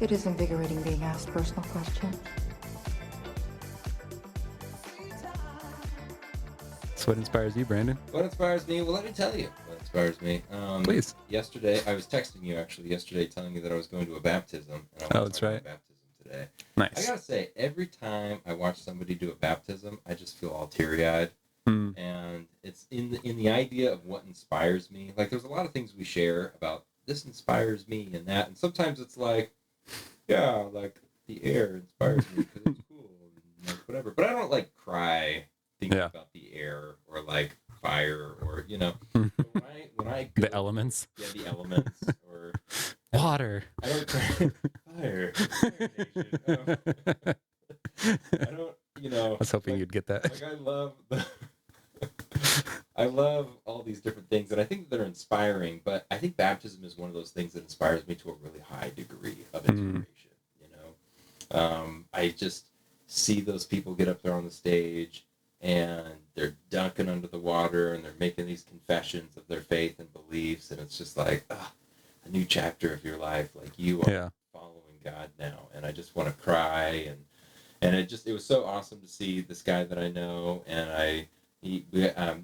It is invigorating being asked personal questions. So what inspires you, Brandon? What inspires me? Well, let me tell you what inspires me. Please. Yesterday, I was texting you actually yesterday, telling you that I was going to a baptism, and I Oh, want that's to talk right. about baptism today. I Nice. gotta say, every time I watch somebody do a baptism, I just feel all teary-eyed, Mm. and it's in the idea of what inspires me. Like, there's a lot of things we share about this inspires me and that, and sometimes it's like, yeah, like the air inspires me because it's cool and like whatever. But I don't like cry thinking Yeah. about the air or like fire or But when I go The elements. the elements or Water. I don't cry fire nation. I don't I was hoping like, you'd get that. like I love I love all these different things, and I think they're inspiring. But I think baptism is one of those things that inspires me to a really high degree of inspiration. I just see those people get up there on the stage, and they're dunking under the water, and they're making these confessions of their faith and beliefs, and it's just like a new chapter of your life. Like you are Yeah. following God now, and I just want to cry and it was so awesome to see this guy that I know, and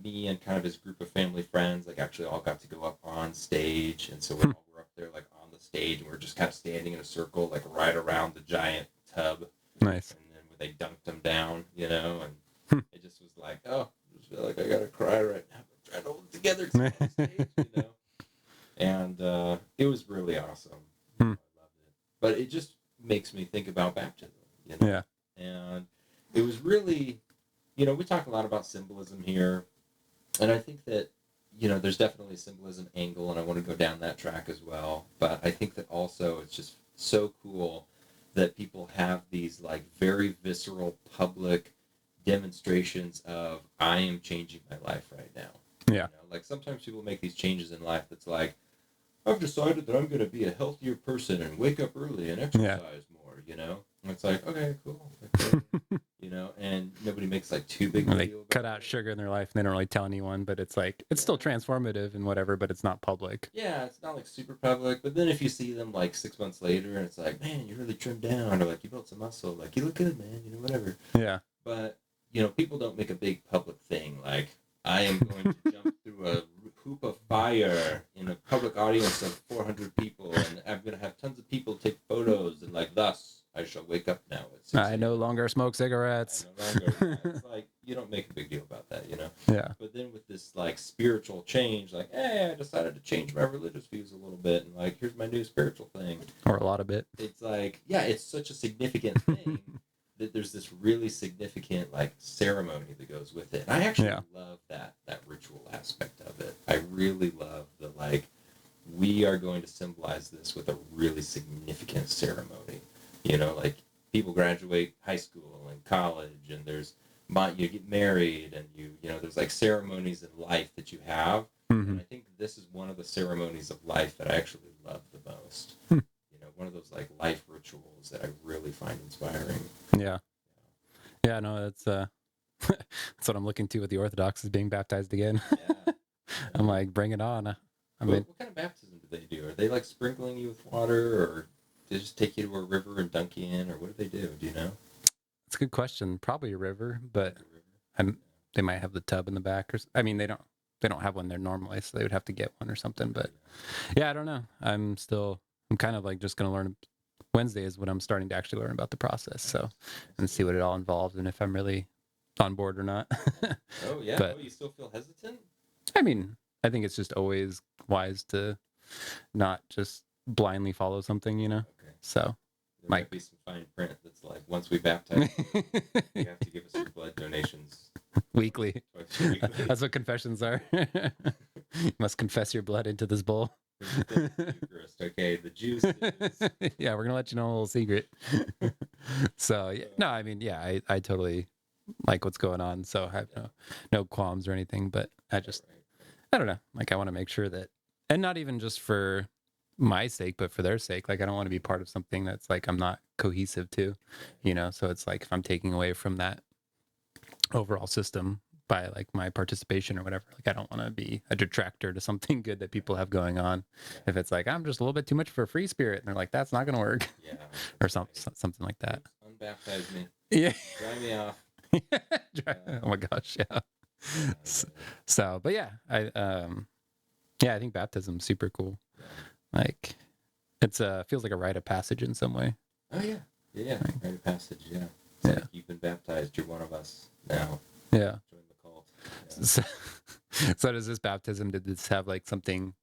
me and kind of his group of family friends, like actually all got to go up on stage, and so we all were up there like on the stage, and we are just kind of standing in a circle, like right around the giant tub, Nice. and then when they dunked him down, it just was like, oh, I just feel like I gotta cry right now. I'm trying to hold it together to on stage, and it was really awesome. I loved it, but it just makes me think about baptism, Yeah. and it was really, we talk a lot about symbolism here, and I think that, there's definitely a symbolism angle, and I want to go down that track as well. But I think that also it's just so cool that people have these like very visceral public demonstrations of I am changing my life right now. Yeah. Like sometimes people make these changes in life that's like, I've decided that I'm going to be a healthier person and wake up early and exercise more, And it's like, okay, cool. Okay. And nobody makes like too big of a They deal about cut out it. sugar in their life and they don't really tell anyone, but it's like it's still transformative and whatever, but it's not public. Yeah, it's not like super public, but then if you see them like 6 months later and it's like, man, you really trimmed down, or like you built some muscle, like you look good, man, whatever. Yeah. But, people don't make a big public thing like, I am going to jump through a hoop of fire in a public audience of 400 people, and I'm going to have tons of people take photos, and like, thus, I shall wake up now at 6 I no longer smoke cigarettes. It's like, you don't make a big deal about that, Yeah. But then with this like spiritual change, like, hey, I decided to change my religious views a little bit, and like, here's my new spiritual thing. Or a lot of it. It's like, yeah, it's such a significant thing that there's this really significant like ceremony that goes with it. And I actually love that ritual aspect of it. I really love the like, we are going to symbolize this with a really significant ceremony. Like people graduate high school and college, and you get married, and there's like ceremonies in life that you have. Mm-hmm. And I think this is one of the ceremonies of life that I actually love the most. One of those like life rituals that I really find inspiring. Yeah. Yeah, no, that's that's what I'm looking to with the Orthodox, is being baptized again. Yeah. I'm like, bring it on. What kind of baptism do they do? Are they like sprinkling you with water, or they just take you to a river and dunk you in, or what do they do? Do you know? It's a good question. Probably a river, but they might have the tub in the back, or I mean, they don't have one there normally, so they would have to get one or something. But yeah, I don't know. I'm kind of like just going to learn. Wednesday is when I'm starting to actually learn about the process, so and see what it all involves and if I'm really on board or not. Oh yeah, but you still feel hesitant? I mean, I think it's just always wise to not just blindly follow something, Okay. So there might be some fine print that's like, once we baptize you, you have to give us your blood donations weekly. weekly. That's what confessions are. You must confess your blood into this bowl. Eucharist, okay, the juice is... Yeah, we're gonna let you know a little secret. So yeah, no, I mean, yeah, I totally like what's going on, so I have no qualms or anything, but I don't know, like I want to make sure that, and not even just for my sake, but for their sake, like I don't want to be part of something that's like I'm not cohesive to, so it's like if I'm taking away from that overall system, by like my participation or whatever. Like I don't want to be a detractor to something good that people have going on. If it's like I'm just a little bit too much for a free spirit, and they're like that's not going to work, Yeah. or something like that. Unbaptize me. Yeah. Dry me off. Oh my gosh, yeah. Yeah. So, but yeah, I think baptism's super cool. Like it's feels like a rite of passage in some way. Oh yeah. Yeah. Right. Rite of passage. Yeah. It's Yeah. like you've been baptized. You're one of us now. Yeah. Join the cult. Yeah. So does this baptism, did this have like something,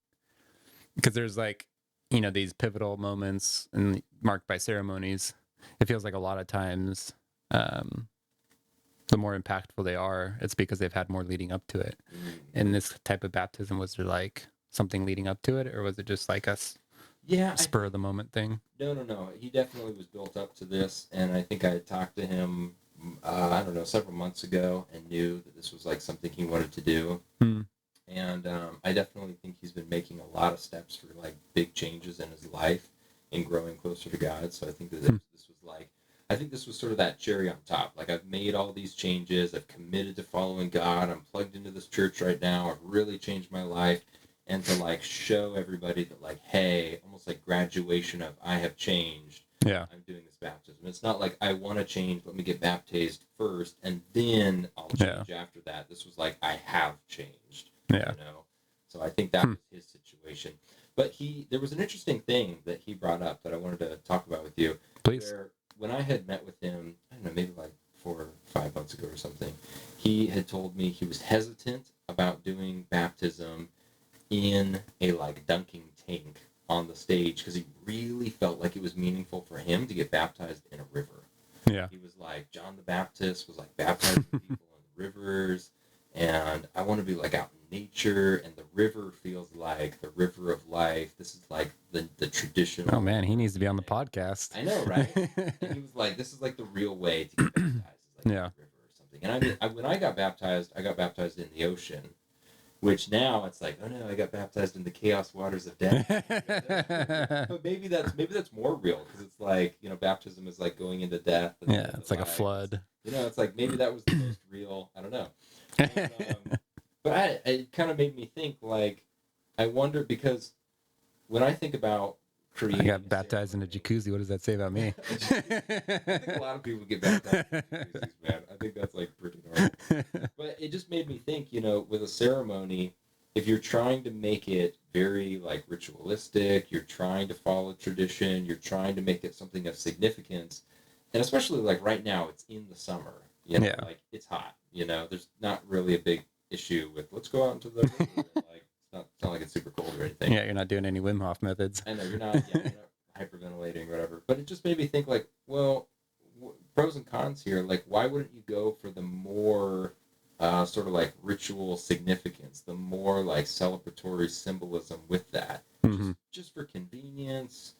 because there's like, these pivotal moments and marked by ceremonies. It feels like a lot of times, the more impactful they are, it's because they've had more leading up to it. In this type of baptism, was there like something leading up to it, or was it just like a spur of the moment thing? No. He definitely was built up to this, and I think I had talked to him, I don't know, several months ago, and knew that this was like something he wanted to do. And I definitely think he's been making a lot of steps for like big changes in his life and growing closer to God. So I think that this was sort of that cherry on top. Like I've made all these changes. I've committed to following God. I'm plugged into this church right now. I've really changed my life. And to like show everybody that like, hey, almost like graduation of I have changed. Yeah. I'm doing this baptism. It's not like I want to change. Let me get baptized first, and then I'll change after that. This was like I have changed. Yeah. So I think that was his situation. But there was an interesting thing that he brought up that I wanted to talk about with you. Please. Where when I had met with him, I don't know, maybe like 4 or 5 months ago or something, he had told me he was hesitant about doing baptism in a like dunking tank on the stage because he really felt like it was meaningful for him to get baptized in a river. Yeah. He was like, John the Baptist was like baptizing people in rivers, and I want to be like out in nature, and the river feels like the river of life. This is like the traditional. Oh man, he needs to be on the podcast. I know, right? And he was like, this is like the real way to get baptized. It's like a river or something. And I mean, when I got baptized in the ocean, which now it's like, oh no, I got baptized in the chaos waters of death. But maybe that's more real, because it's like, baptism is like going into death. And it's like a flood. It's like maybe that was the most real. I don't know. But it kind of made me think, like, I wonder, because when I think about creating, I got baptized in a jacuzzi. What does that say about me? I think a lot of people get baptized in jacuzzis, man. I think that's like pretty normal. But it just made me think, with a ceremony, if you're trying to make it very like ritualistic, you're trying to follow tradition, you're trying to make it something of significance, and especially like right now, it's in the summer, like it's hot, there's not really a big issue with let's go out into the river. Like it's not like it's super cold or anything. Yeah, you're not doing any Wim Hof methods. I know you're not hyperventilating or whatever, but it just made me think, like, well, pros and cons here. Like, why wouldn't you go for the more sort of like ritual significance, the more like celebratory symbolism with that, just for convenience,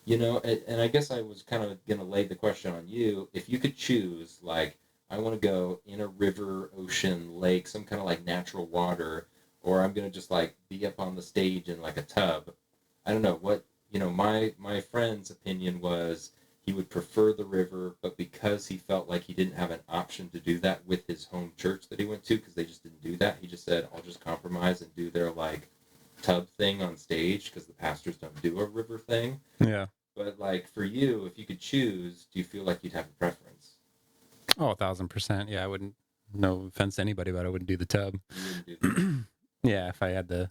And I guess I was kind of gonna lay the question on you: if you could choose, like, I want to go in a river, ocean, lake, some kind of like natural water, or I'm gonna just like be up on the stage in like a tub. I don't know what, my friend's opinion was he would prefer the river, but because he felt like he didn't have an option to do that with his home church that he went to, because they just didn't do that, he just said, I'll just compromise and do their like tub thing on stage, because the pastors don't do a river thing. Yeah. But like for you, if you could choose, do you feel like you'd have a preference? Oh, 1,000%. Yeah, I wouldn't. No offense to anybody, but I wouldn't do the tub. You wouldn't do that. Yeah, if I had the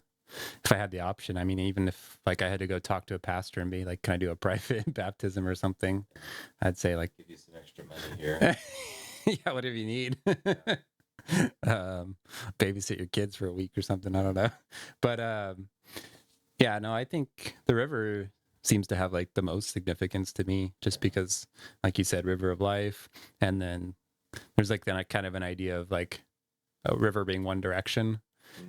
option. I mean, even if like I had to go talk to a pastor and be like, "Can I do a private baptism or something?" I'd say like, give you some extra money here. Yeah, whatever you need. Babysit your kids for a week or something. I don't know, but yeah, no, I think the river seems to have like the most significance to me, just because, like you said, river of life, and then there's like then kind of an idea of like a river being one direction.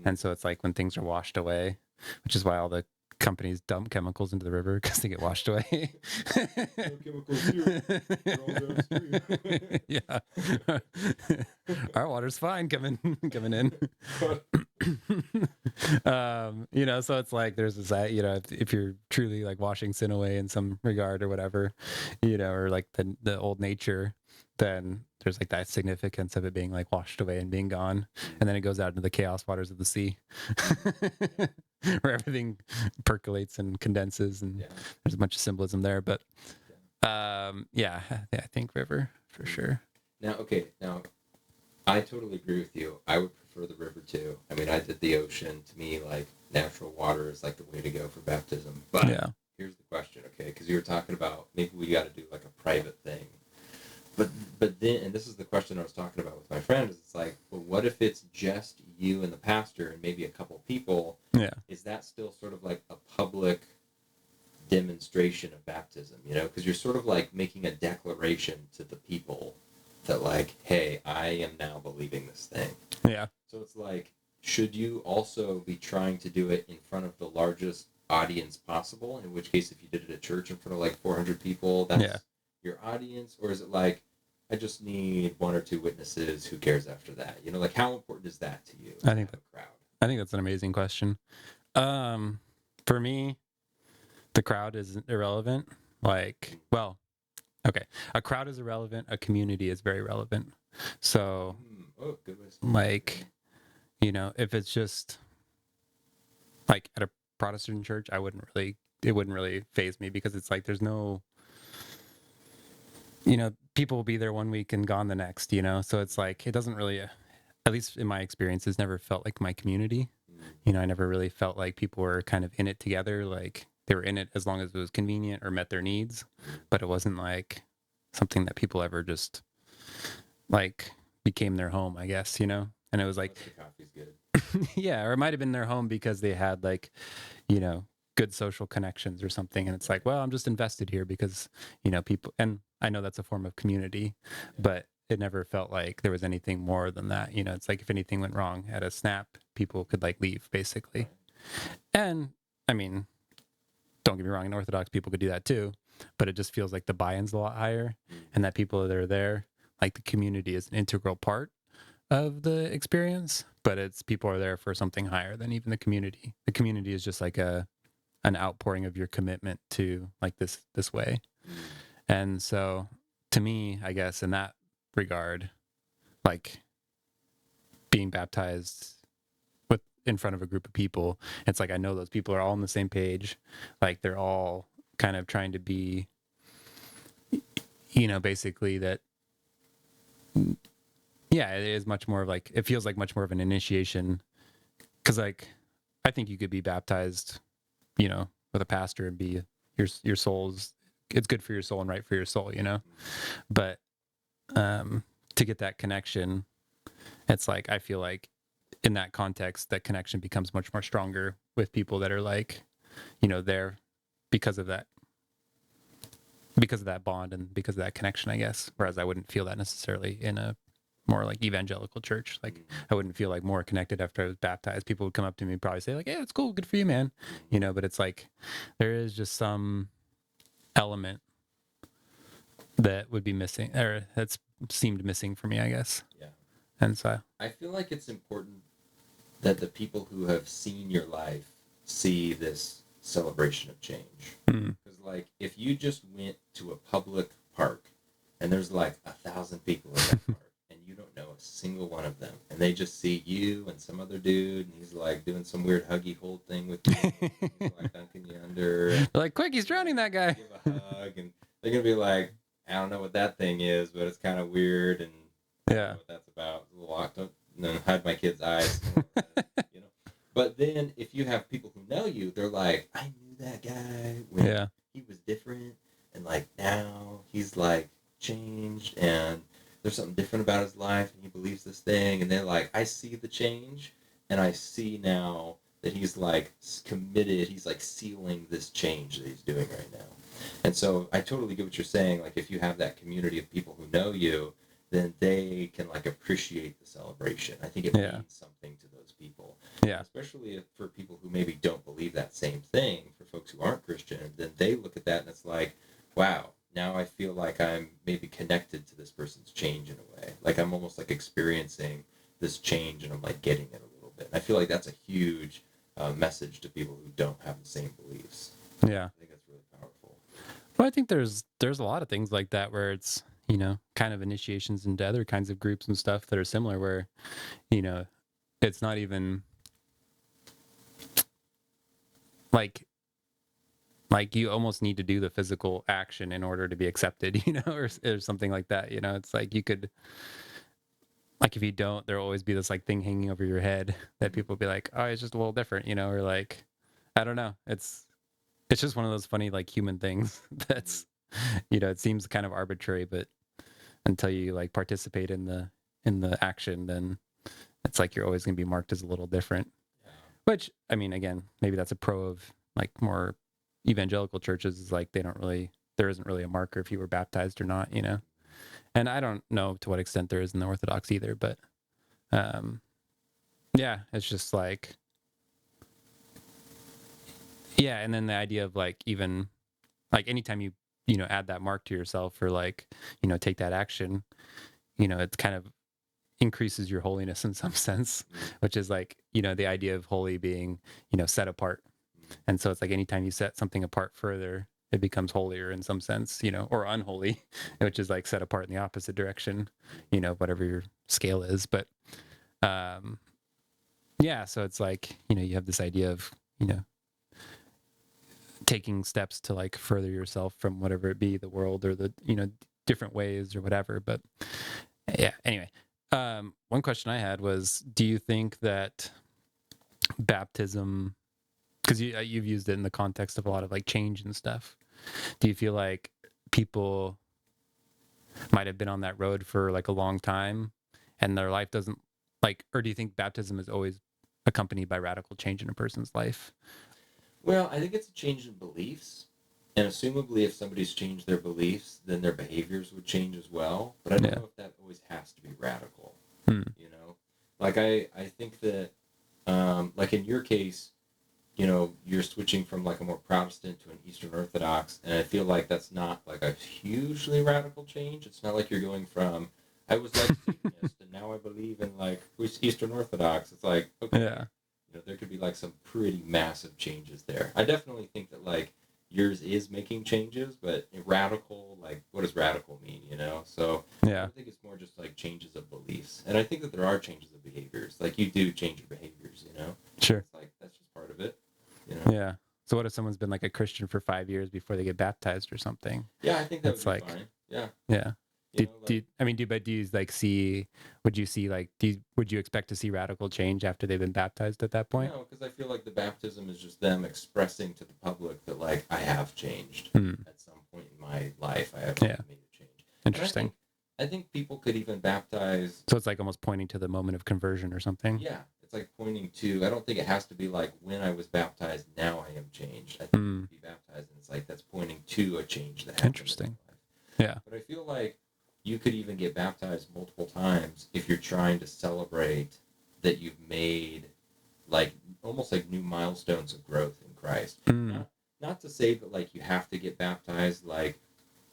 And so it's like when things are washed away, which is why all the companies dump chemicals into the river, because they get washed away. No chemicals here. They're all downstream. Yeah. Our water's fine coming in. So it's like there's this, if you're truly like washing sin away in some regard or whatever, or like the old nature, then there's like that significance of it being like washed away and being gone. And then it goes out into the chaos waters of the sea where everything percolates and condenses, and there's a bunch of symbolism there. But yeah, I think river for sure. Now, I totally agree with you. I would prefer the river too. I mean, I did the ocean. To me, like, natural water is like the way to go for baptism. But here's the question, okay? Because you were talking about maybe we got to do like a private thing. But then, and this is the question I was talking about with my friend, is it's like, well, what if it's just you and the pastor and maybe a couple people? Yeah. Is that still sort of like a public demonstration of baptism, you know? Because you're sort of like making a declaration to the people that like, hey, I am now believing this thing. Yeah. So it's like, should you also be trying to do it in front of the largest audience possible? In which case, if you did it at church in front of like 400 people, that's your audience? Or is it like, I just need one or two witnesses, who cares after that? You know, like, how important is that to you? I think that crowd. I think that's an amazing question. For me, the crowd is irrelevant. Like, well, okay, a crowd is irrelevant. A community is very relevant. So, good way. like, you know, if it's just like at a Protestant church, it wouldn't really faze me, because it's like there's no, you know, people will be there one week and gone the next, you know? So it's like, it doesn't really, at least in my experiences, never felt like my community. You know, I never really felt like people were kind of in it together. Like, they were in it as long as it was convenient or met their needs, but it wasn't like something that people ever just like became their home, I guess, you know? And it was like, the coffee's good. yeah, or it might have been their home because they had like, you know, good social connections or something. And it's like, well, I'm just invested here because, you know, people, and I know that's a form of community, but it never felt like there was anything more than that. You know, it's like if anything went wrong at a snap, people could like leave basically. And I mean, don't get me wrong, in Orthodox people could do that too, but it just feels like the buy-in's a lot higher, and that people that are there, like the community is an integral part of the experience, but it's people are there for something higher than even the community. The community is just like an outpouring of your commitment to like this way. And so to me, I guess in that regard, like being baptized in front of a group of people, it's like I know those people are all on the same page. Like they're all kind of trying to be, you know, basically that, yeah, it is much more of like, it feels like much more of an initiation. Because like, I think you could be baptized, you know, with a pastor and be your soul's, it's good for your soul and right for your soul, you know? But to get that connection, it's like, I feel like in that context, that connection becomes much more stronger with people that are like, you know, there because of that bond and because of that connection, I guess. Whereas I wouldn't feel that necessarily in a more like evangelical church. Like I wouldn't feel like more connected after I was baptized. People would come up to me and probably say like, yeah, it's cool. Good for you, man. You know, but it's like, there is just some element that would be missing, or that's seemed missing for me, I guess. Yeah. And so I feel like it's important that the people who have seen your life see this celebration of change. Because like, if you just went to a public park and there's like 1,000 people in that park and you don't know a single one of them, and they just see you and some other dude and he's like doing some weird huggy hold thing with you, he's like dunking you under, and they're like, quick, he's drowning that guy. give a hug, and they're gonna be like, I don't know what that thing is, but it's kind of weird, and I don't know what that's about. It's a little locked up. No, hide my kid's eyes. You know. But then if you have people who know you, they're like, I knew that guy when he was different, and like now he's like changed, and there's something different about his life, and he believes this thing, and they're like, I see the change, and I see now that he's like committed. He's like sealing this change that he's doing right now. And so I totally get what you're saying. Like if you have that community of people who know you, then they can like appreciate the celebration. I think it means something to those people. Yeah. Especially for people who maybe don't believe that same thing, for folks who aren't Christian, then they look at that and it's like, wow, now I feel like I'm maybe connected to this person's change in a way. Like I'm almost like experiencing this change and I'm like getting it a little bit. And I feel like that's a huge message to people who don't have the same beliefs. Yeah. I think that's really powerful. Well, I think there's a lot of things like that where it's, you know, kind of initiations into other kinds of groups and stuff that are similar where, you know, it's not even like you almost need to do the physical action in order to be accepted, you know, or something like that. You know, it's like you could, like if you don't, there'll always be this like thing hanging over your head that people will be like, oh, it's just a little different, you know, or like, I don't know. It's just one of those funny like human things that's, you know, it seems kind of arbitrary, but until you like participate in the action, then it's like you're always going to be marked as a little different. Yeah. Which, I mean, again, maybe that's a pro of like more evangelical churches, is like there isn't really a marker if you were baptized or not, you know. And I don't know to what extent there is in the Orthodox either, but yeah, it's just like, yeah. And then the idea of like, even like anytime you know, add that mark to yourself or like, you know, take that action, you know, it's kind of increases your holiness in some sense, which is like, you know, the idea of holy being, you know, set apart. And so it's like anytime you set something apart further, it becomes holier in some sense, you know, or unholy, which is like set apart in the opposite direction, you know, whatever your scale is. But yeah, so it's like, you know, you have this idea of, you know, taking steps to like further yourself from whatever it be, the world or the, you know, different ways or whatever. But yeah, anyway, one question I had was, do you think that baptism, because you've used it in the context of a lot of like change and stuff, do you feel like people might have been on that road for like a long time and their life doesn't like, or do you think baptism is always accompanied by radical change in a person's life? Well, I think it's a change in beliefs. And assumably, if somebody's changed their beliefs, then their behaviors would change as well. But I don't Yeah. know if that always has to be radical. Hmm. You know, like I think that, like in your case, you know, you're switching from like a more Protestant to an Eastern Orthodox, and I feel like that's not like a hugely radical change. It's not like you're going from I was like Satanist and now I believe in like Eastern Orthodox. It's like okay, Yeah. you know, there could be like some pretty massive changes there. I definitely think that like yours is making changes, but radical, like what does radical mean? You know, so Yeah. I think it's more just like changes of beliefs, and I think that there are changes of behaviors. Like you do change your behaviors, you know. Sure. It's like that's just part of it. You know? Yeah. So what if someone's been like a Christian for 5 years before they get baptized or something? Yeah, I think that It's would be like, fine. Yeah. yeah. You know, like, I mean, do you like see, would you see like, would you expect to see radical change after they've been baptized at that point? no, because I feel like the baptism is just them expressing to the public that like I have changed Hmm. at some point in my life. I have Yeah. made a change. And Interesting. I think people could even baptize. So it's like almost pointing to the moment of conversion or something. Yeah, it's like pointing to. I don't think it has to be like when I was baptized, now I am changed. I think Hmm. you could be baptized, and it's like that's pointing to a change that happened. Interesting. In my life. Yeah. But I feel like you could even get baptized multiple times if you're trying to celebrate that you've made like almost like new milestones of growth in Christ. Hmm. Not to say that like you have to get baptized like,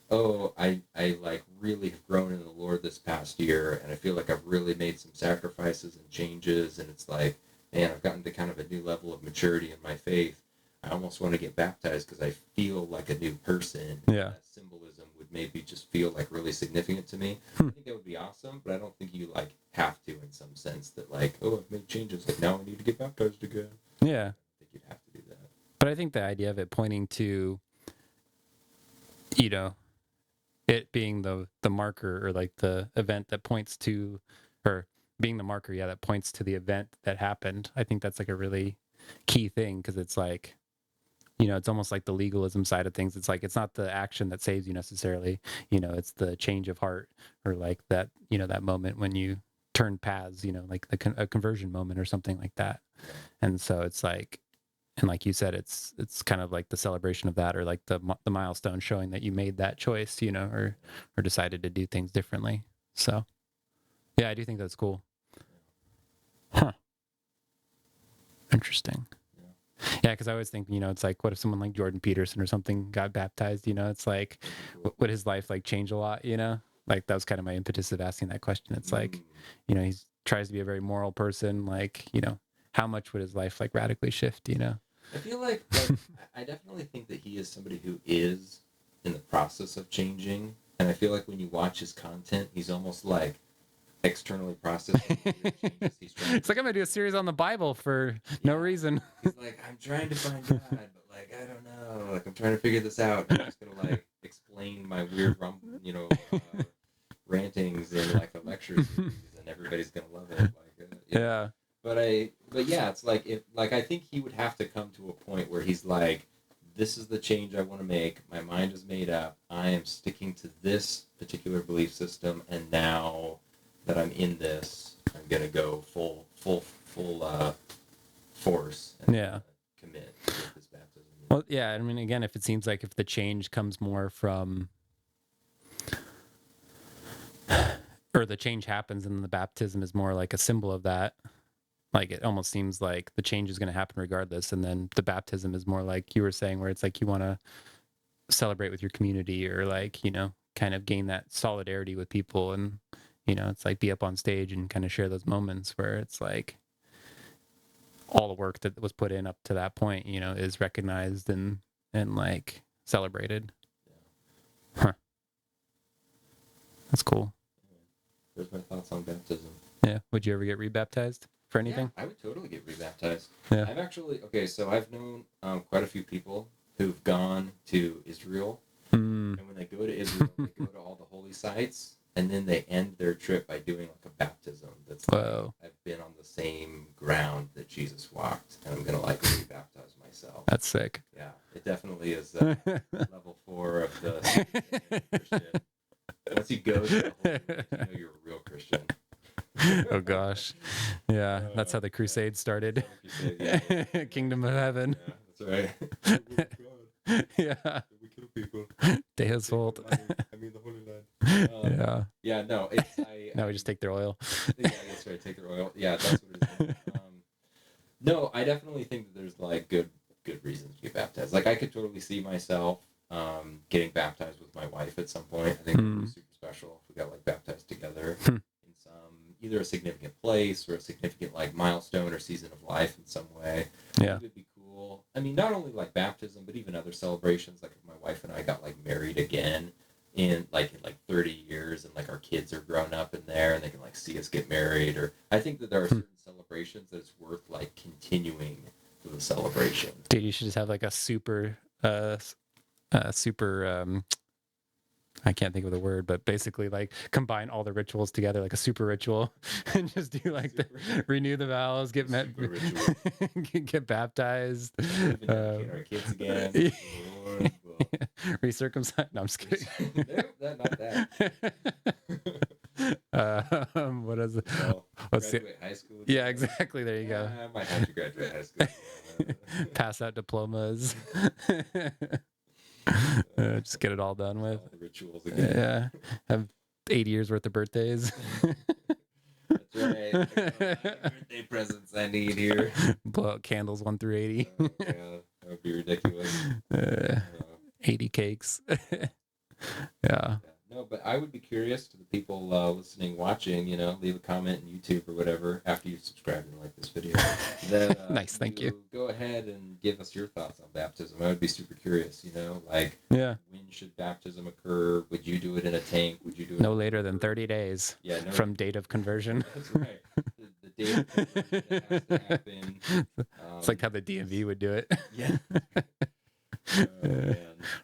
oh, I like really have grown in the Lord this past year and I feel like I've really made some sacrifices and changes and it's like, man, I've gotten to kind of a new level of maturity in my faith. I almost want to get baptized because I feel like a new person. Yeah. That symbolism would maybe just feel like really significant to me. I think that would be awesome, but I don't think you like have to in some sense that like, oh, I've made changes. Like now I need to get baptized again. Yeah. I don't think you'd have to do that. But I think the idea of it pointing to, you know, it being the marker or like the event that points to, or being the marker, yeah, that points to the event that happened. I think that's like a really key thing because it's like, you know, it's almost like the legalism side of things. It's like, it's not the action that saves you necessarily, you know, it's the change of heart or like that, you know, that moment when you turn paths, you know, like a conversion moment or something like that. And so it's like, and like you said, it's kind of like the celebration of that or like the milestone showing that you made that choice, you know, or decided to do things differently. So yeah, I do think that's cool. Huh. Interesting. Yeah, because I always think, you know, it's like, what if someone like Jordan Peterson or something got baptized? You know, it's like, would his life like change a lot? You know, like that was kind of my impetus of asking that question. It's like, you know, he tries to be a very moral person. Like, you know, how much would his life like radically shift? You know? I feel like I definitely think that he is somebody who is in the process of changing. And I feel like when you watch his content, he's almost like externally processing the weird changes he's trying It's like I'm gonna do a series on the Bible for no reason. He's like, I'm trying to find God, but like I don't know. Like I'm trying to figure this out. I'm just gonna like explain my weird rantings in like a lecture series, and everybody's gonna love it. Like Yeah. But yeah, it's like I think he would have to come to a point where he's like, this is the change I want to make. My mind is made up. I am sticking to this particular belief system, and now that I'm in this, I'm gonna go full force and commit with this baptism. Well, yeah. I mean, again, if it seems like if the change comes more from, or the change happens and the baptism is more like a symbol of that, like it almost seems like the change is going to happen regardless. And then the baptism is more like you were saying, where it's like you want to celebrate with your community, or like, you know, kind of gain that solidarity with people. And, you know, it's like be up on stage and kind of share those moments where it's like all the work that was put in up to that point, you know, is recognized and like celebrated. Huh. That's cool. There's my thoughts on baptism. Yeah. Would you ever get rebaptized for anything? Yeah, I would totally get rebaptized. Yeah. I've actually, so I've known quite a few people who've gone to Israel. And when they go to Israel, they go to all the holy sites, and then they end their trip by doing like a baptism. That's like, I've been on the same ground that Jesus walked, and I'm going to like rebaptize myself. That's sick. Yeah, it definitely is level 4 of the Christian. Once you go to the Holy Land, you know you're a real Christian. Oh gosh, yeah, that's how the crusade started. Kingdom of Heaven. Yeah, that's right. Yeah. We kill people. Deus Volt. I mean the Holy Land. Yeah. Yeah, no, it's Now we just take their oil. Yeah, that's right. Take their oil. Yeah, that's what it is. No, I definitely think that there's like good reasons to get baptized. Like I could totally see myself getting baptized with my wife at some point. I think it would be super special if we got like baptized together in some either a significant place or a significant like milestone or season of life in some way. Yeah, it would be cool. I mean, not only like baptism, but even other celebrations. Like if my wife and I got like married again in like 30 years, and like our kids are grown up in there, and they can like see us get married. Or I think that there are certain celebrations that it's worth like continuing the celebration. Dude, you should just have like a super I can't think of the word, but basically like combine all the rituals together, like a super ritual, and just do like renew the vows, get get baptized, our kids again, recircumcised. No, I'm just kidding. No, not that. What is it? Well, graduate high school. Yeah, exactly. There you go. I might have to graduate high school. Pass out diplomas. Just get it all done with. All the rituals again. Yeah, have 80 years worth of birthdays. That's right. Birthday presents I need here. Blow out candles 1 through 80. Yeah, that would be ridiculous. 80 cakes. Yeah. No, but I would be curious to the people listening, watching, you know, leave a comment on YouTube or whatever after you subscribe and like this video. That, nice, thank you. Go ahead and give us your thoughts on baptism. I would be super curious, you know, like when should baptism occur? Would you do it in a tank? Would you do it no later than 30 days from date of conversion? That's right. The date of conversion that has to happen. It's like how the DMV would do it. Yeah. Man.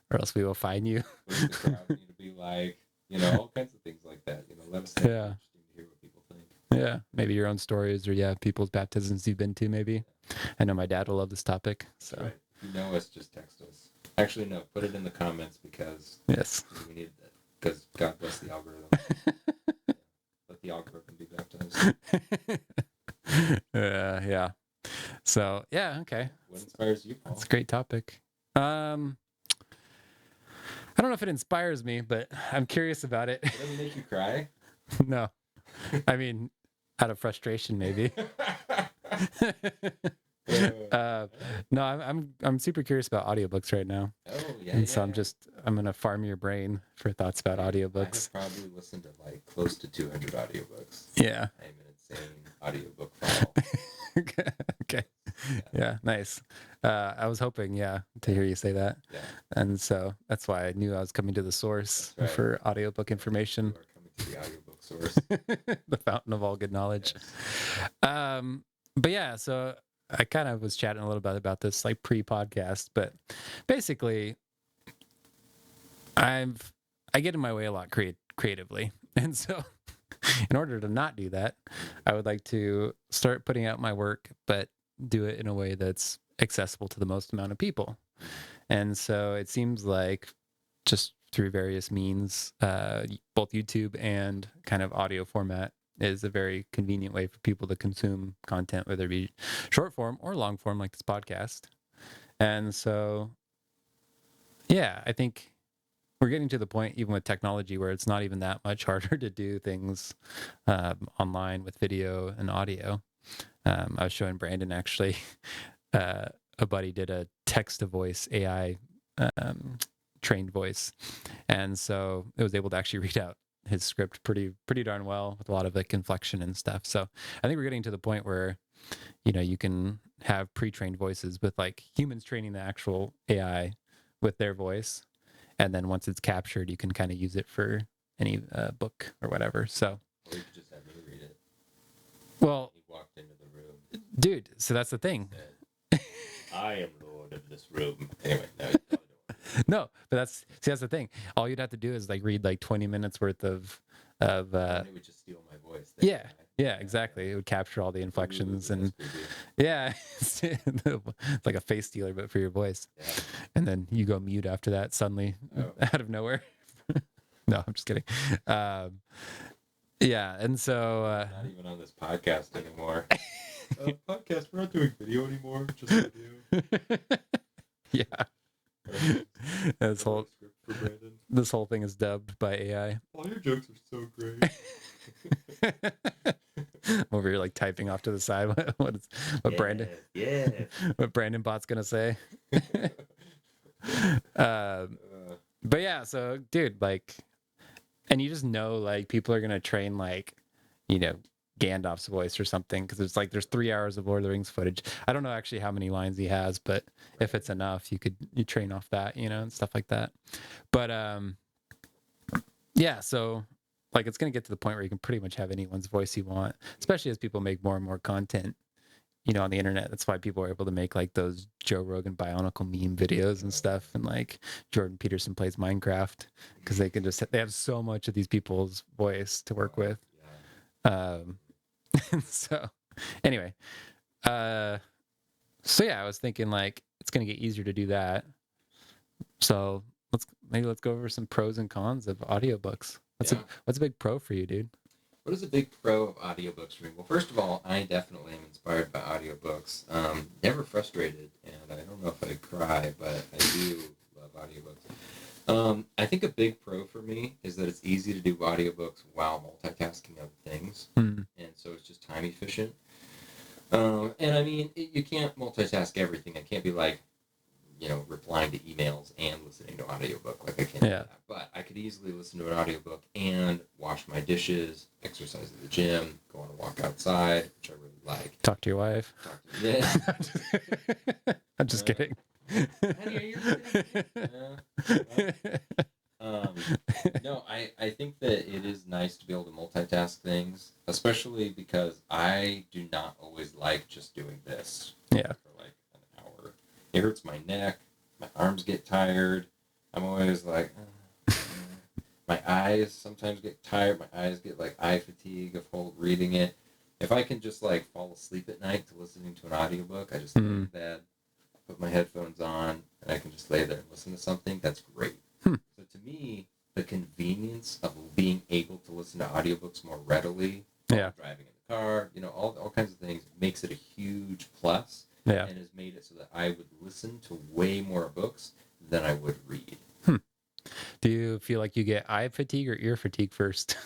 Or else we will fine you. What does the crowd need to be like? You know, all kinds of things like that. You know, let us know. Yeah. Interesting to hear what people think. Yeah, maybe your own stories, or people's baptisms you've been to. Maybe. I know my dad will love this topic. So. Right. If you know us, just text us. Actually, no, put it in the comments because we need that. Because God bless the algorithm. Let the algorithm be baptized. Yeah. So okay. What inspires you, Paul? That's a great topic. I don't know if it inspires me, but I'm curious about it. It doesn't make you cry? No. I mean, out of frustration, maybe. No, I'm super curious about audiobooks right now. Oh, yeah. And so I'm going to farm your brain for thoughts about audiobooks. I have probably listened to like close to 200 audiobooks. Yeah. I'm an insane audiobook file. Okay. Yeah, nice. I was hoping, to hear you say that. Yeah. And so that's why I knew I was coming to the source That's right. for audiobook information. You are coming to the audiobook source. The fountain of all good knowledge. Yes. But yeah, so I kind of was chatting a little bit about this like pre-podcast, but basically I get in my way a lot creatively. And so in order to not do that, I would like to start putting out my work, but do it in a way that's accessible to the most amount of people. And so it seems like just through various means, both YouTube and kind of audio format is a very convenient way for people to consume content, whether it be short form or long form like this podcast. And so, yeah, I think we're getting to the point, even with technology, where it's not even that much harder to do things online with video and audio. I was showing Brandon actually, a buddy did a text-to-voice AI trained voice, and so it was able to actually read out his script pretty darn well with a lot of like inflection and stuff. So I think we're getting to the point where you can have pre-trained voices with like humans training the actual AI with their voice. And then once it's captured, you can kind of use it for any book or whatever. So, or you could just have me read it. Well, He walked into the room. Dude, so that's the thing. Said, I am lord of this room. Anyway, no, you probably don't. No, but that's the thing. All you'd have to do is like read like 20 minutes worth of. And it would just steal my voice. Yeah, exactly. It would capture all the inflections and it's like a face stealer, but for your voice. Yeah. And then you go mute after that suddenly out of nowhere. No, I'm just kidding. Yeah, and so not even on this podcast anymore. Podcast, we're not doing video anymore. Just video. Yeah. This whole thing is dubbed by AI. All your jokes are so great. Over here, like typing off to the side. What Brandon Bot's gonna say. But yeah, so dude, like, and you just know, like, people are gonna train like, Gandalf's voice or something, because it's like there's 3 hours of Lord of the Rings footage. I don't know actually how many lines he has, but if it's enough, you train off that, and stuff like that. But yeah, so like it's gonna get to the point where you can pretty much have anyone's voice you want, especially as people make more and more content, on the internet. That's why people are able to make like those Joe Rogan Bionicle meme videos and stuff, and like Jordan Peterson plays Minecraft, because they have so much of these people's voice to work with. So anyway, so yeah, I was thinking like it's gonna get easier to do that. So let's go over some pros and cons of audiobooks. What's a big pro for you, dude? What is a big pro of audiobooks for me? Well, first of all, I definitely am inspired by audiobooks. Never frustrated, and I don't know if I cry, but I do love audiobooks. I think a big pro for me is that it's easy to do audiobooks while multitasking other things, and so it's just time efficient. And I mean, you can't multitask everything. I can't be like, replying to emails and listening to audiobook. Like I can't do that. But I could easily listen to an audiobook and wash my dishes, exercise at the gym, go on a walk outside, which I really like. Talk to your wife. I'm just kidding. Honey, are you kidding? No, I think that it is nice to be able to multitask things, especially because I do not always like just doing this. Yeah. For like an hour. It hurts my neck. My arms get tired. I'm always like, my eyes sometimes get tired. My eyes get like eye fatigue of reading it. If I can just like fall asleep at night to listening to an audiobook, I just lay in bed, put my headphones on, and I can just lay there and listen to something. That's great. So to me, the convenience of being able to listen to audiobooks more readily, while driving in the car, all kinds of things, makes it a huge plus. Yeah. And has made it so that I would listen to way more books than I would read. Do you feel like you get eye fatigue or ear fatigue first?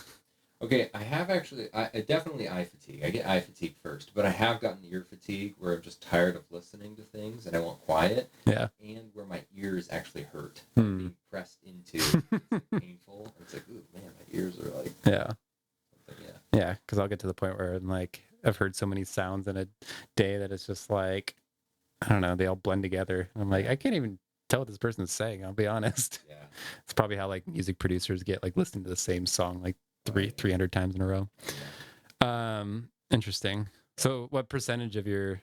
Okay, I have actually, I definitely eye fatigue. I get eye fatigue first, but I have gotten ear fatigue where I'm just tired of listening to things and I want quiet. Yeah. And where my ears actually hurt. Being pressed into. It's like painful. And it's like, ooh, man, my ears are like. Yeah. Yeah, because I'll get to the point where I'm like, I've heard so many sounds in a day that it's just like, I don't know, they all blend together. I'm like, I can't even tell what this person's saying, I'll be honest. Yeah. It's probably how like music producers get like listening to the same song like Right. 300 times in a row. Yeah. Interesting. So what percentage of your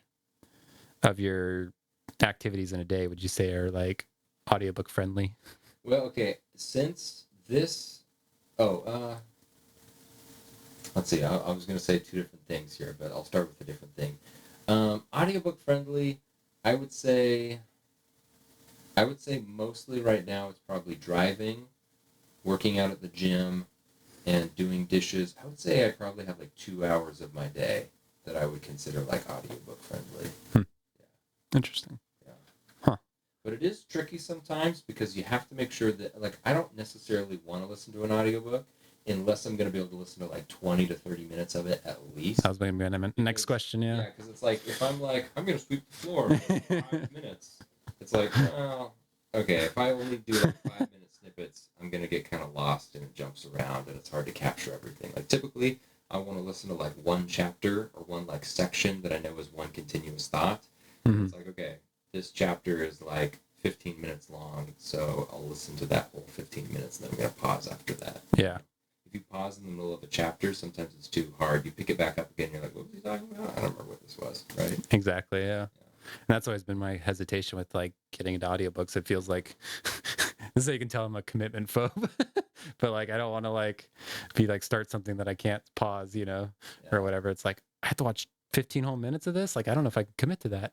activities in a day would you say are like audiobook friendly? Well, okay. Since this, let's see. I was going to say two different things here, but I'll start with a different thing. Audiobook friendly, I would say. I would say mostly right now it's probably driving, working out at the gym, and doing dishes. I would say I probably have like 2 hours of my day that I would consider like audiobook friendly. Interesting. Yeah. Huh. But it is tricky sometimes because you have to make sure that, like, I don't necessarily want to listen to an audiobook unless I'm going to be able to listen to like 20 to 30 minutes of it at least. That was going to be my next question, yeah. Yeah, because it's like, if I'm like, I'm going to sweep the floor for 5 minutes, it's like, well, okay, if I only do like 5-minute snippets, I'm going to get kind of lost and it jumps around and it's hard to capture everything. Like, typically, I want to listen to like one chapter or one like section that I know is one continuous thought. Mm-hmm. It's like, okay, this chapter is like 15 minutes long, so I'll listen to that whole 15 minutes and then I'm going to pause after that. Yeah. If you pause in the middle of a chapter, sometimes it's too hard. You pick it back up again, and you're like, what was he talking about? I don't remember what this was, right? Exactly, yeah. And that's always been my hesitation with like getting into audiobooks. It feels like this is how you can tell I'm a commitment phobe. But like I don't want to like be like start something that I can't pause, you know, or whatever. It's like I have to watch 15 whole minutes of this. Like I don't know if I can commit to that.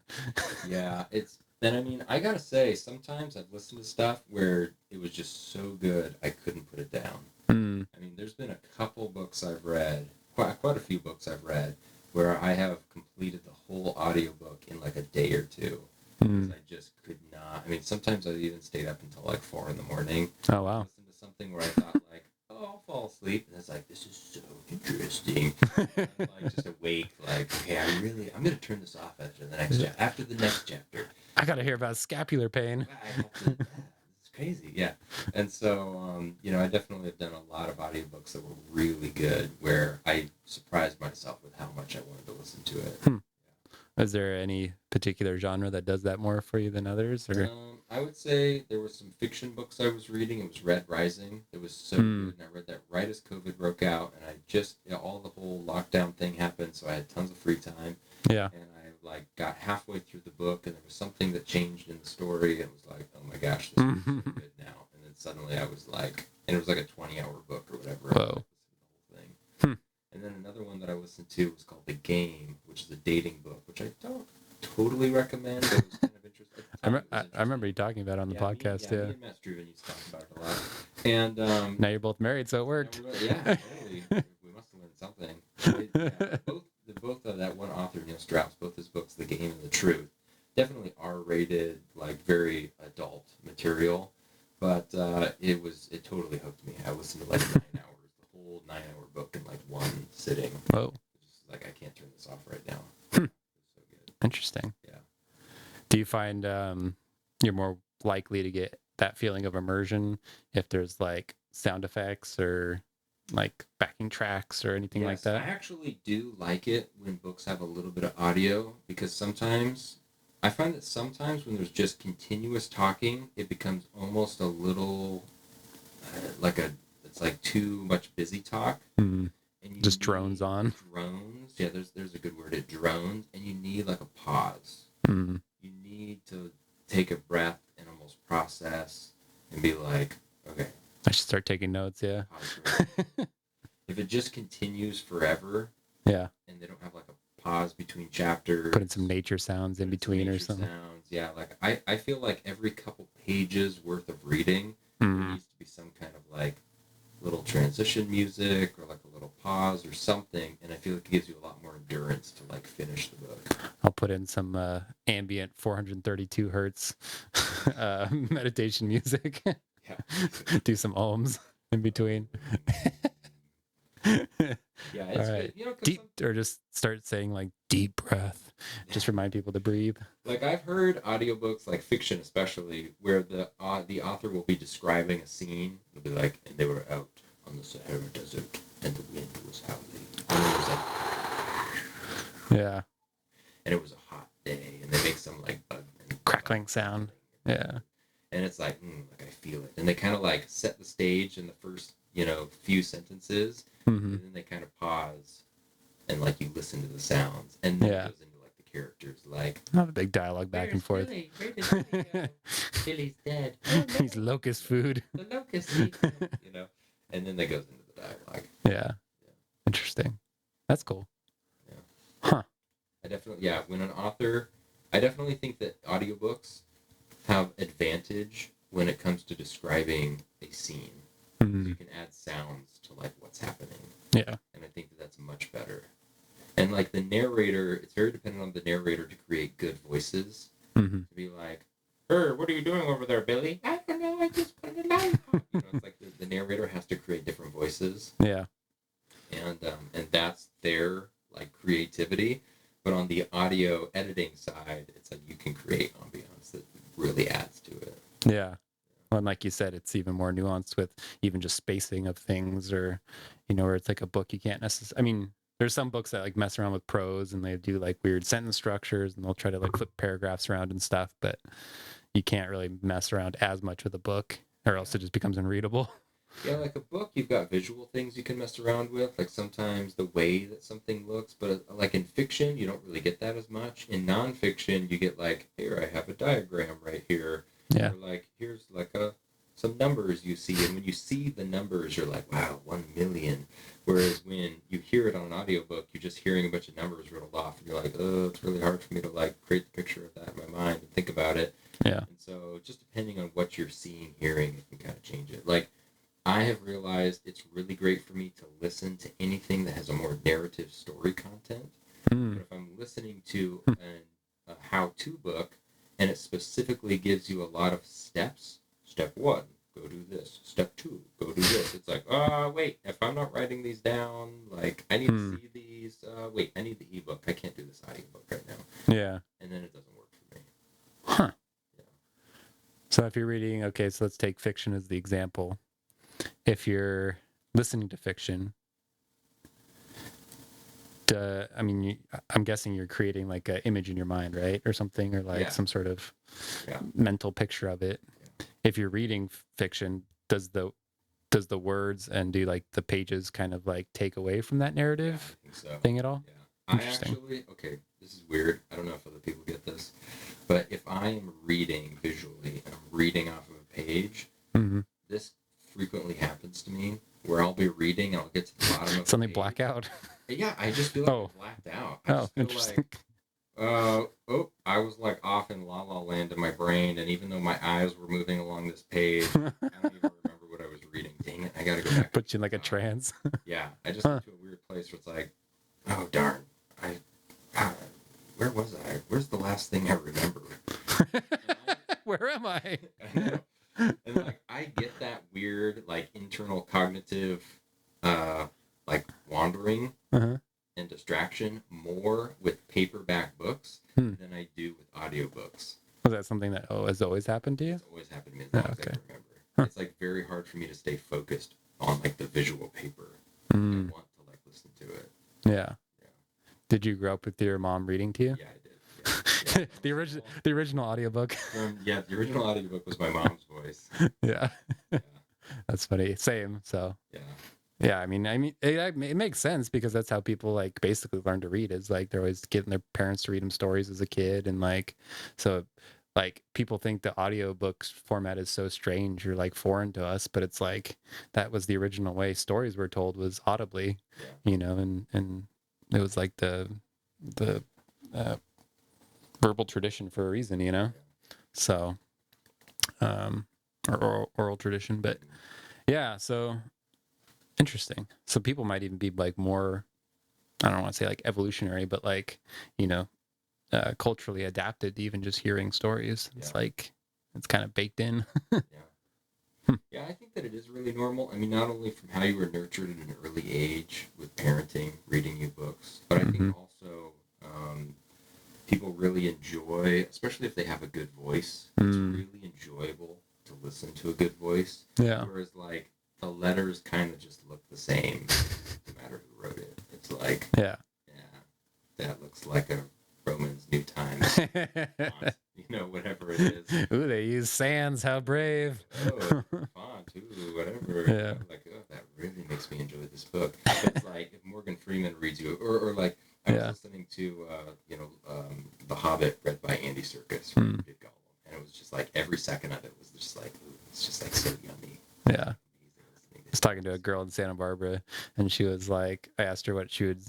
Yeah, and I mean, I gotta say, sometimes I've listened to stuff where it was just so good I couldn't put it down. I mean, there's been a couple books I've read, quite a few books I've read, where I have completed the whole audiobook in like a day or two. Because I just could not. I mean, sometimes I even stayed up until like 4 in the morning. Oh, wow. Listened to something where I thought like, oh, I'll fall asleep. And it's like, this is so interesting. I'm like just awake, like, okay, I'm going to turn this off after the next chapter. I got to hear about scapular pain. I have to, it's crazy, yeah. And so, I definitely have done a lot of audiobooks that were really good, where I surprised myself with how much I wanted to listen to it. Is there any particular genre that does that more for you than others? Or I would say there were some fiction books I was reading. It was Red Rising. It was so good, and I read that right as COVID broke out, and I just, all the whole lockdown thing happened, so I had tons of free time. Yeah. And I like got halfway through the book, and there was something that changed in the story, and it was like, oh my gosh, this is so good now. And then suddenly I was like, and it was like a 20-hour book or whatever. Whoa. I listened to the whole thing. And then another one that I listened to was called The Game, which is a dating book, which I don't totally recommend, but it was kind of interesting. I remember you talking about it on the podcast, me and Matt Struven used to talk about it a lot. And now you're both married, so it worked. Yeah, totally. We must have learned something. Both of that one author, Neil Strauss, both his books, The Game and The Truth, definitely R-rated, like very adult material, but it totally hooked me. I listened to like 9 hours, the whole 9-hour book in like one sitting. Whoa. Just like, I can't turn this off right now. So good. Interesting. Yeah. Do you find you're more likely to get that feeling of immersion if there's like sound effects or like backing tracks or anything like that? I actually do like it when books have a little bit of audio, because I find that sometimes when there's just continuous talking, it becomes almost a little it's like too much busy talk. And just need drones on. Drones. Yeah, there's a good word. It drones, and you need like a pause. You need to take a breath and almost process and be like, okay. I should start taking notes, yeah. If it just continues forever, yeah, and they don't have like a pause between chapters, put in some nature sounds in between or something. Yeah, like I feel like every couple pages worth of reading there needs to be some kind of like little transition music or like a little pause or something, and I feel like it gives you a lot more endurance to like finish the book. I'll put in some ambient 432 hertz meditation music. Yeah. Do some ohms in between. Yeah, it's right. good. Deep, or just start saying like deep breath. Just remind people to breathe. Like, I've heard audiobooks, like fiction especially, where the author will be describing a scene. It'll be like, and they were out on the Sahara Desert, and the wind was howling. And it was like, yeah. and it was a hot day, and they make some like bug sound. Yeah. And it's like I feel it. And they kind of like set the stage in the first, few sentences, Mm-hmm. and then they kind of pause and like you listen to the sounds, and then it goes into like the characters, like not a big dialogue back and forth. Billy? Where did Billy go? Billy's dead. Oh, no. He's locust food. The locust eat him, and then that goes into the dialogue. Yeah. Interesting. That's cool. Yeah. Huh. I definitely think that audiobooks have advantage when it comes to describing a scene. Mm-hmm. You can add sounds to like what's happening. Yeah. And I think that that's much better. And like the narrator, it's very dependent on the narrator to create good voices. Mm-hmm. To be like, "Hey, what are you doing over there, Billy?" "I don't know, I just put a lollipop." It's like the narrator has to create different voices. Yeah. And that's their like creativity. But on the audio editing side, it's like you can create ambiance that really adds to it. Yeah. Well, and like you said, it's even more nuanced with even just spacing of things, or, where it's like a book you can't necessarily, I mean, there's some books that like mess around with prose and they do like weird sentence structures and they'll try to like flip paragraphs around and stuff, but you can't really mess around as much with a book or else it just becomes unreadable. Yeah, like a book, you've got visual things you can mess around with, like sometimes the way that something looks, but like in fiction, you don't really get that as much. In nonfiction, you get like, here, I have a diagram right here. Yeah. Or like, here's like some numbers you see, and when you see the numbers, you're like, wow, 1 million. Whereas when you hear it on an audiobook, you're just hearing a bunch of numbers riddled off, and you're like, oh, it's really hard for me to like create the picture of that in my mind and think about it. Yeah. And so just depending on what you're seeing, hearing, it can kind of change it. Like, I have realized it's really great for me to listen to anything that has a more narrative story content. Mm. But if I'm listening to a how-to book and it specifically gives you a lot of steps, step 1, go do this. Step 2, go do this. It's like, wait, if I'm not writing these down, like, I need to see these. Wait, I need the ebook. I can't do this audiobook right now. Yeah. And then it doesn't work for me. Huh. Yeah. So if you're reading, okay, so let's take fiction as the example. If you're listening to fiction, I'm guessing you're creating like an image in your mind, right? Or something, or like some sort of mental picture of it. Yeah. If you're reading fiction, does the words and do like the pages kind of like take away from that narrative thing at all? Yeah. Okay, this is weird. I don't know if other people get this, but if I am reading visually and I'm reading off of a page, this frequently happens to me where I'll be reading and I'll get to the bottom of suddenly the page. black out. Yeah, I just feel like I blacked out. I just feel interesting. Like, I was like off in La La Land in my brain, and even though my eyes were moving along this page, I don't even remember what I was reading. Dang it, I gotta go back. Put you in like a trance. Yeah, I just went to a weird place where it's like, oh darn, where was I? Where's the last thing I remember? Where am I? I know. And like I get that weird like internal cognitive like wandering and distraction more with paperback books than I do with audiobooks. Was that something that has always happened to you? It's always happened to me as long as I can remember. It's like very hard for me to stay focused on like the visual paper. I want to like listen to it. Yeah. Did you grow up with your mom reading to you? Yeah, I did. Yeah. the original audiobook. The original audiobook was my mom's voice. Yeah. That's funny. Same. So yeah, I mean it makes sense because that's how people like basically learn to read, is like they're always getting their parents to read them stories as a kid, and like so like people think the audiobooks format is so strange or like foreign to us, but it's like that was the original way stories were told, was audibly, and it was like the verbal tradition for a reason, so or oral tradition. But yeah, so interesting. So people might even be like more, I don't want to say like evolutionary, but like culturally adapted to even just hearing stories. It's like it's kind of baked in. Yeah, I think that it is really normal. I mean, not only from how you were nurtured at an early age with parenting, reading you books, but I think also people really enjoy, especially if they have a good voice, it's really enjoyable to listen to a good voice. Yeah. Whereas, like, the letters kind of just look the same no matter who wrote it. It's like, that looks like a Romans New Times font, whatever it is. Ooh, they use sands. How brave. Oh, font, ooh, whatever. Yeah. I'm like, oh, that really makes me enjoy this book. But it's like if Morgan Freeman reads you, or like I was listening to, The Hobbit read by Andy Serkis, who did Gollum, and it was just like every second of it was just like, ooh, it's just like so yummy. Yeah. I was talking to a girl in Santa Barbara, and she was like, I asked her what she would.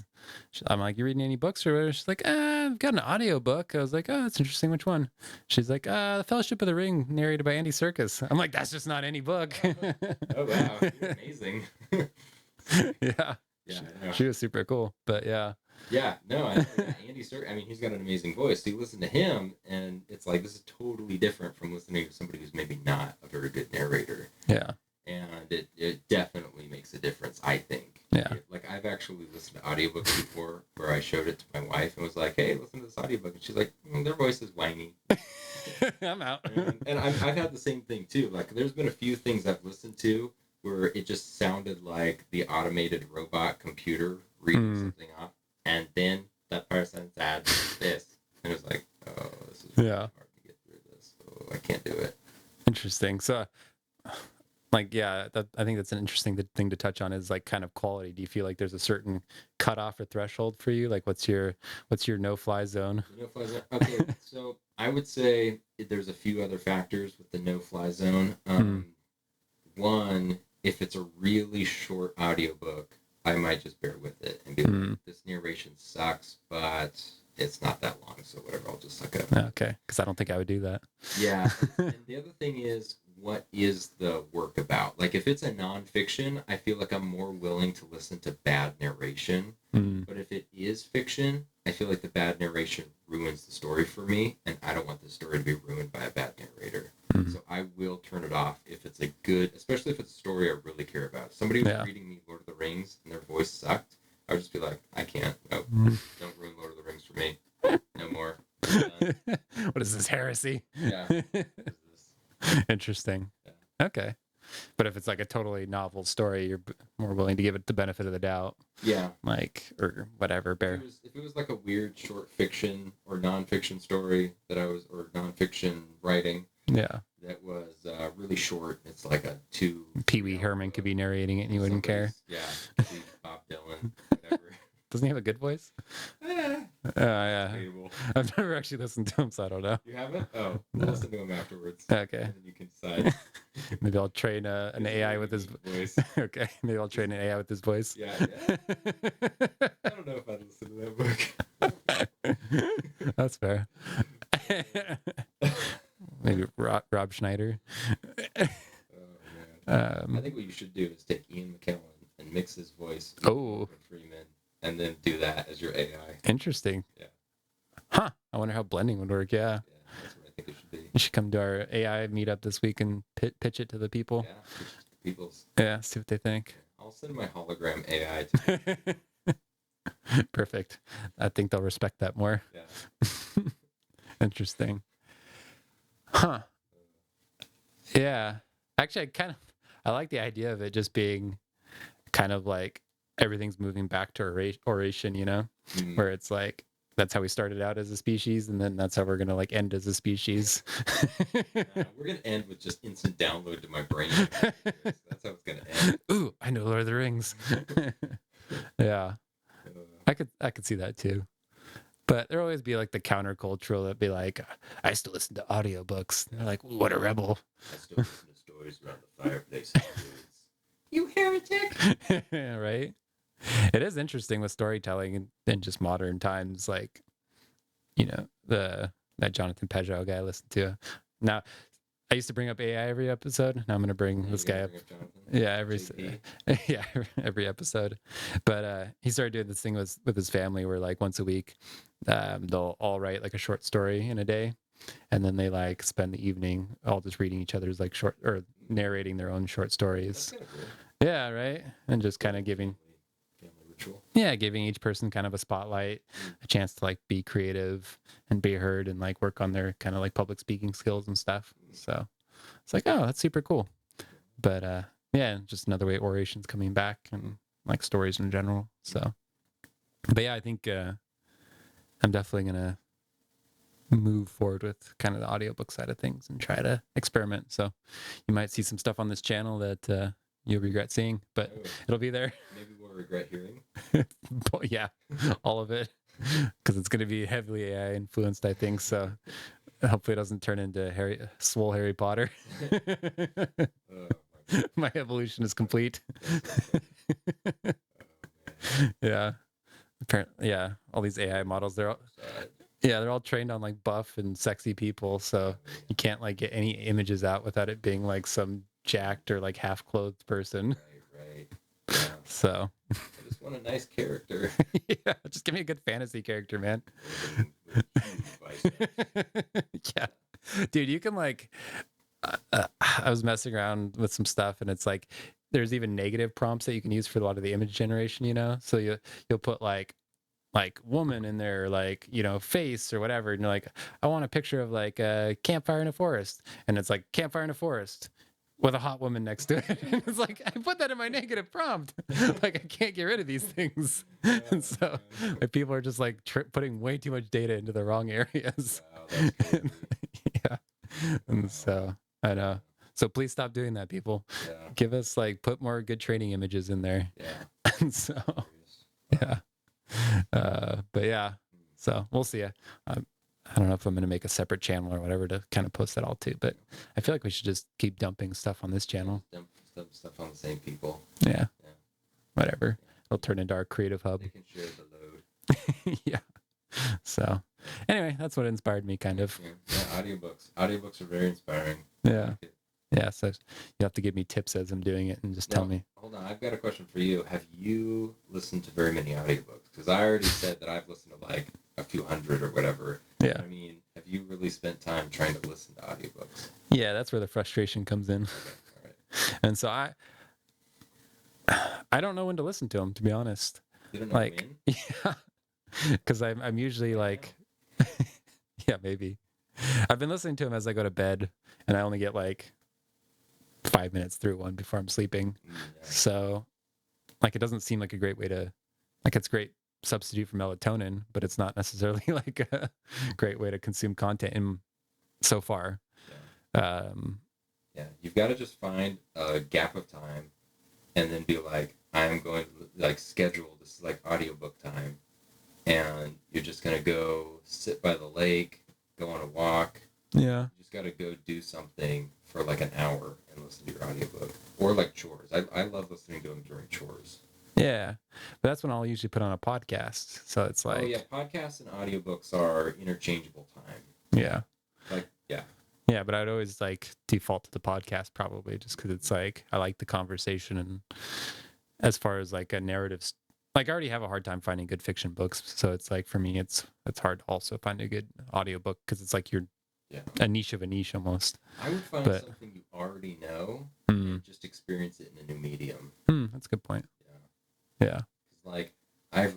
I'm like, you reading any books or whatever? She's like, I've got an audio book. I was like, oh, that's interesting. Which one? She's like, The Fellowship of the Ring, narrated by Andy Serkis. I'm like, that's just not any book. Oh wow, you're amazing. Yeah. Yeah, I know. She was super cool, but yeah. Yeah, no, I know, yeah, Andy Serkis. I mean, he's got an amazing voice. So you listen to him, and it's like this is totally different from listening to somebody who's maybe not a very good narrator. Yeah. And it definitely makes a difference, I think. Yeah. Like, I've actually listened to audiobooks before where I showed it to my wife and was like, hey, listen to this audiobook. And she's like, their voice is whiny. I'm out. And I've had the same thing, too. Like, there's been a few things I've listened to where it just sounded like the automated robot computer reading something off. And then that person said this. And it was like, oh, this is really hard to get through this. So I can't do it. Interesting. So, like, yeah, I think that's an interesting thing to touch on is like kind of quality. Do you feel like there's a certain cutoff or threshold for you? Like, what's your no-fly zone? No-fly zone. Okay, so I would say there's a few other factors with the no-fly zone. One, if it's a really short audiobook, I might just bear with it and be like, this narration sucks, but it's not that long, so whatever, I'll just suck it up. Okay, because I don't think I would do that. Yeah, and the other thing is, what is the work about? Like, if it's a nonfiction, I feel like I'm more willing to listen to bad narration. But if it is fiction, I feel like the bad narration ruins the story for me, and I don't want the story to be ruined by a bad narrator. So I will turn it off if it's a good, especially if it's a story I really care about. Somebody was reading me Lord of the Rings and their voice sucked. I would just be like, I can't. No, don't ruin Lord of the Rings for me. No more. What is this, heresy? Yeah. What is this? Interesting. Yeah. Okay. But if it's like a totally novel story, you're more willing to give it the benefit of the doubt. Yeah. Like, or whatever. Bear. If it was like a weird short fiction or nonfiction story or nonfiction writing. Yeah. That was really short. It's like a 2. Pee Wee Herman could be narrating it and you wouldn't care. Yeah. Bob Dylan, whatever. Doesn't he have a good voice? Yeah. Debatable. I've never actually listened to him, so I don't know. You haven't? Oh, No. we'll listen to him afterwards. Okay. And then you can decide. Maybe I'll train an AI with his voice. Okay. Maybe I'll train an AI with his voice. Yeah. I don't know if I'd listen to that book. That's fair. Maybe Rob Schneider. Oh, man. I think what you should do is take Ian McKellen and mix his voice with Morgan Freeman, and then do that as your AI. Interesting. Yeah. Huh. I wonder how blending would work. Yeah. Yeah, that's what I think it should be. You should come to our AI meetup this week and pitch it to the people. Yeah, pitch it to people's. Yeah, see what they think. I'll send my hologram AI to you. Perfect. I think they'll respect that more. Yeah. Interesting. Huh. Yeah. Actually, I like the idea of it just being kind of like everything's moving back to oration, you know, where it's like, that's how we started out as a species, and then that's how we're going to like end as a species. We're going to end with just instant download to my brain. That's how it's going to end. Ooh, I know Lord of the Rings. Yeah. I could see that too. But there'll always be like the countercultural that'd be like, I still listen to audiobooks. And they're like, what a rebel. I still listen to stories around the fireplace. You heretic! Right? It is interesting with storytelling in just modern times, like, you know, that Jonathan Peugeot guy I listened to. Now, I used to bring up AI every episode. Now I'm going to bring this guy up. Yeah, every episode. But he started doing this thing with his family where like once a week, they'll all write like a short story in a day, and then they like spend the evening all just reading each other's like short or narrating their own short stories. That's cool. Yeah, right. And just kind of giving each person kind of a spotlight, a chance to like be creative and be heard and like work on their kind of like public speaking skills and stuff. So it's like, oh, that's super cool. But yeah, just another way oration's coming back and like stories in general. So, but yeah, I think I'm definitely gonna move forward with kind of the audiobook side of things and try to experiment. So you might see some stuff on this channel that you'll regret seeing, but it'll be there. Maybe we'll regret hearing. But yeah, all of it, because it's going to be heavily AI influenced, I think. So hopefully it doesn't turn into swole Harry Potter. My evolution is complete. Yeah. Apparently, yeah. All these AI models, they're all trained on like buff and sexy people. So you can't like get any images out without it being like some jacked or like half clothed person. Right. Yeah. So I just want a nice character. yeah, just give me a good fantasy character, man. Yeah, dude, you can like I was messing around with some stuff and it's like there's even negative prompts that you can use for a lot of the image generation, you know. So you'll put like woman in their like, you know, face or whatever, and you're like, I want a picture of like a campfire in a forest, and it's like campfire in a forest with a hot woman next to it. And it's like, I put that in my negative prompt. Like I can't get rid of these things. And so like, people are just like putting way too much data into the wrong areas. Wow, that's crazy. Yeah. And so I know. So please stop doing that, people. Yeah. Give us like put more good training images in there. Yeah. And so yeah. But yeah, so we'll see. I don't know if I'm going to make a separate channel or whatever to kind of post that all too, but I feel like we should just keep dumping stuff on this channel. Dump stuff on the same people. Yeah. Yeah. Whatever. It'll turn into our creative hub. They can share the load. Yeah. So anyway, that's what inspired me kind of. Yeah, audiobooks are very inspiring. Yeah. Yeah, so you have to give me tips as I'm doing it and just tell me. Hold on, I've got a question for you. Have you listened to very many audiobooks? Because I already said that I've listened to like a few hundred or whatever. Yeah. I mean, have you really spent time trying to listen to audiobooks? Yeah, that's where the frustration comes in. Okay, all right. And so I don't know when to listen to them, to be honest. You don't know Like, when? yeah, because I'm usually like, yeah, maybe. I've been listening to them as I go to bed, and I only get like 5 minutes through one before I'm sleeping. Yeah. So, like, it doesn't seem like a great way to, like, it's a great substitute for melatonin, but it's not necessarily like a great way to consume content in so far. Yeah. Yeah, you've got to just find a gap of time and then be like, I'm going to like schedule this like audiobook time, and you're just going to go sit by the lake, go on a walk. Yeah. You just got to go do something for like an hour and listen to your audiobook, or like chores. I love listening to them during chores. Yeah. But that's when I'll usually put on a podcast. So it's like, Oh yeah, podcasts and audiobooks are interchangeable time. yeah. Like, yeah. Yeah, but I'd always like default to the podcast probably just because it's like I like the conversation, and as far as like a narrative, like I already have a hard time finding good fiction books, so it's like for me it's hard to also find a good audiobook because it's like you're a niche of a niche almost. I would find something you already know and just experience it in a new medium. That's a good point. Yeah. Yeah. Like I've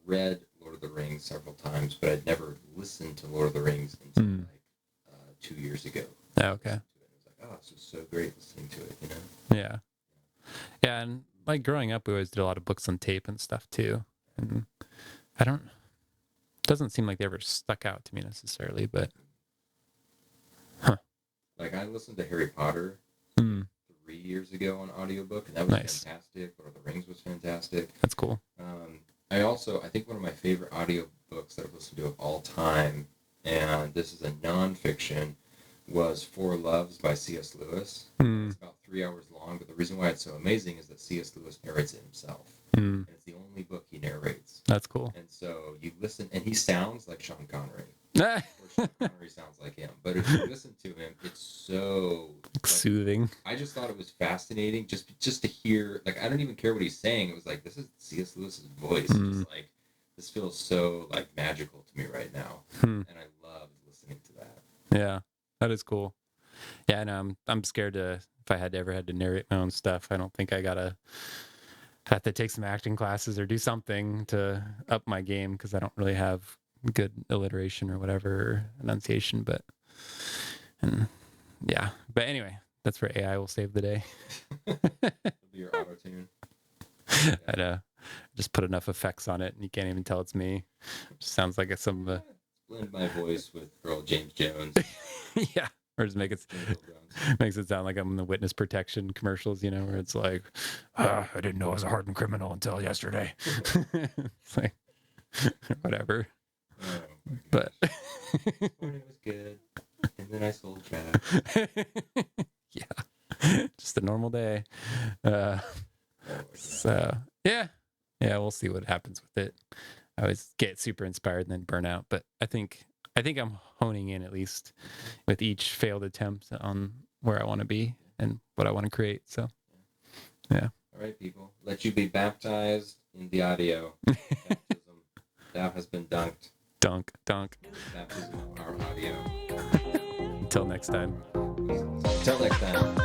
read Lord of the Rings several times, but I'd never listened to Lord of the Rings until like 2 years ago. Oh, okay. I was like, oh, this is so great listening to it, you know? Yeah. Yeah, and like growing up, we always did a lot of books on tape and stuff too. And it doesn't seem like they ever stuck out to me necessarily, but Like I listened to Harry Potter 3 years ago on audiobook, and that was fantastic. Lord of the Rings was fantastic. That's cool. I think one of my favorite audiobooks that I've listened to of all time, and this is a nonfiction, was Four Loves by C.S. Lewis. It's about 3 hours long, but the reason why it's so amazing is that C.S. Lewis narrates it himself. And it's the only book he narrates. That's cool. And so you listen, and he sounds like Sean Connery. Or Sean Connery sounds like him. But if you listen to him, it's so soothing. I just thought it was fascinating just to hear, like, I don't even care what he's saying. It was like, this is C.S. Lewis's voice. Just like, this feels so like magical to me right now. And I love listening to that. Yeah, that is cool. Yeah, no, I'm scared to, if I had ever had to narrate my own stuff, I don't think I have to take some acting classes or do something to up my game, because I don't really have good alliteration or whatever, enunciation, but anyway, that's where AI will save the day. It'll be your auto-tune. I'd just put enough effects on it and you can't even tell it's me. It just sounds like it's some blend my voice with Earl James Jones. Yeah. Or just makes it sound like I'm in the witness protection commercials, where it's like, I didn't know I was a hardened criminal until yesterday. It's like, whatever. Oh, but this morning was good, and then I sold trash. Yeah, just a normal day. So yeah, we'll see what happens with it. I always get super inspired and then burn out, but I think I'm honing in at least with each failed attempt on where I want to be and what I want to create. So yeah. All right, people, let you be baptized in the audio. Baptism. Thou has been dunked. Dunk. Baptism of our audio. Until next time. Until next time.